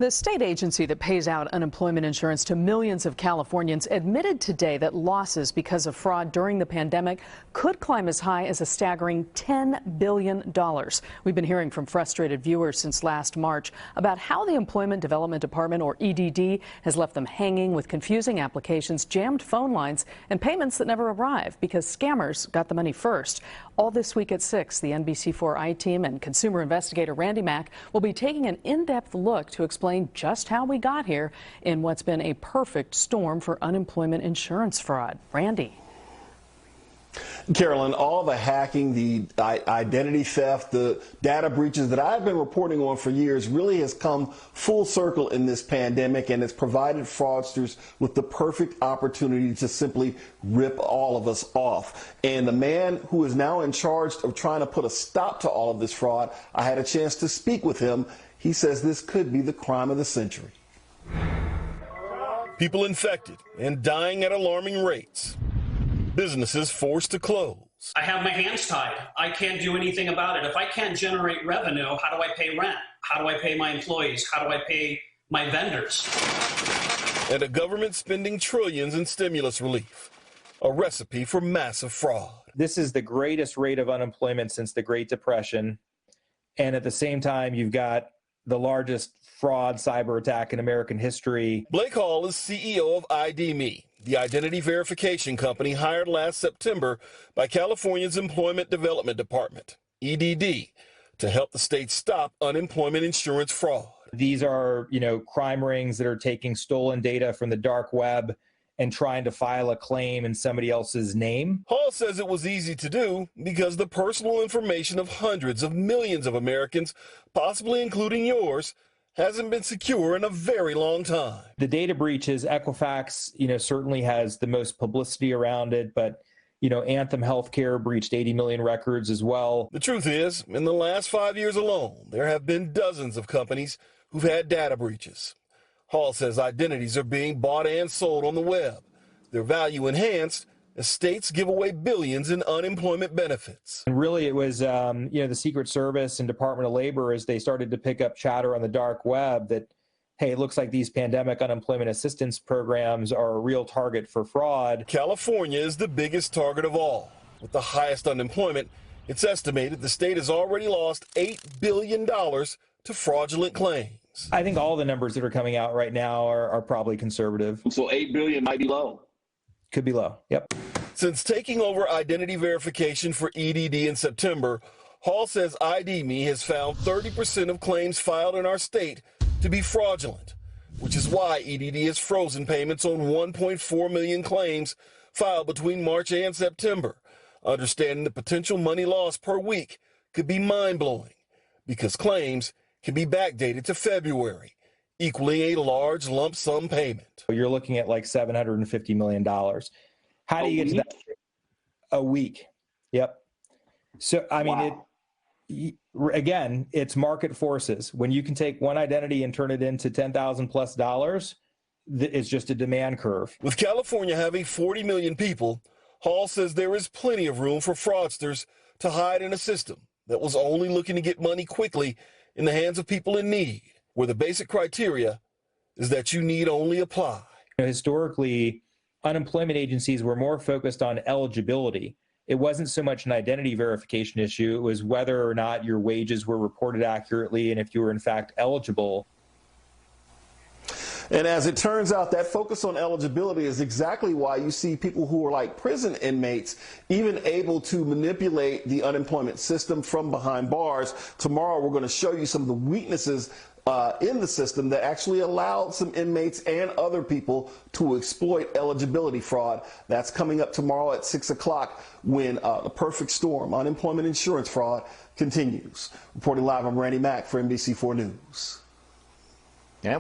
The state agency that pays out unemployment insurance to millions of Californians admitted today that losses because of fraud during the pandemic could climb as high as a staggering $10 billion. We've been hearing from frustrated viewers since last March about how the Employment Development Department, or EDD, has left them hanging with confusing applications, jammed phone lines, and payments that never arrive because scammers got the money first. All this week at 6, the NBC4 I-Team and consumer investigator Randy Mack will be taking an in-depth look to explain just how we got here in what's been a perfect storm for unemployment insurance fraud. Randy. Carolyn, all the hacking, the identity theft, the data breaches that I've been reporting on for years really has come full circle in this pandemic, and it's provided fraudsters with the perfect opportunity to simply rip all of us off. And the man who is now in charge of trying to put a stop to all of this fraud, I had a chance to speak with him. He says this could be the crime of the century. People infected and dying at alarming rates. Businesses forced to close. I have my hands tied. I can't do anything about it. If I can't generate revenue, how do I pay rent? How do I pay my employees? How do I pay my vendors? And a government spending trillions in stimulus relief. A recipe for massive fraud. This is the greatest rate of unemployment since the Great Depression. And at the same time, you've got the largest fraud cyber attack in American history. Blake Hall is CEO of ID.me, the identity verification company hired last September by California's Employment Development Department, EDD, to help the state stop unemployment insurance fraud. These are, crime rings that are taking stolen data from the dark web and trying to file a claim in somebody else's name. Hall says it was easy to do because the personal information of hundreds of millions of Americans, possibly including yours, hasn't been secure in a very long time. The data breaches, Equifax, certainly has the most publicity around it, but, Anthem Healthcare breached 80 million records as well. The truth is, in the last 5 years alone, there have been dozens of companies who've had data breaches. Hall says identities are being bought and sold on the web. Their value enhanced as states give away billions in unemployment benefits. And really it was, the Secret Service and Department of Labor, as they started to pick up chatter on the dark web that, hey, it looks like these pandemic unemployment assistance programs are a real target for fraud. California is the biggest target of all. With the highest unemployment, it's estimated the state has already lost $8 billion to fraudulent claims. I think all the numbers that are coming out right now are probably conservative. So $8 billion might be low. Could be low. Yep. Since taking over identity verification for EDD in September, Hall says ID.me has found 30% of claims filed in our state to be fraudulent, which is why EDD has frozen payments on 1.4 million claims filed between March and September. Understanding the potential money lost per week could be mind-blowing because claims can be backdated to February, equaling a large lump sum payment. You're looking at like $750 million. How do you get to that? A week. Yep. So, again, it's market forces. When you can take one identity and turn it into $10,000+ it's just a demand curve. With California having 40 million people, Hall says there is plenty of room for fraudsters to hide in a system that was only looking to get money quickly in the hands of people in need, where the basic criteria is that you need only apply. Historically, unemployment agencies were more focused on eligibility. It wasn't so much an identity verification issue. It was whether or not your wages were reported accurately and if you were in fact eligible. And as it turns out, that focus on eligibility is exactly why you see people who are like prison inmates even able to manipulate the unemployment system from behind bars. Tomorrow, we're going to show you some of the weaknesses in the system that actually allowed some inmates and other people to exploit eligibility fraud. That's coming up tomorrow at 6 o'clock when the perfect storm, unemployment insurance fraud, continues. Reporting live, I'm Randy Mack for NBC4 News.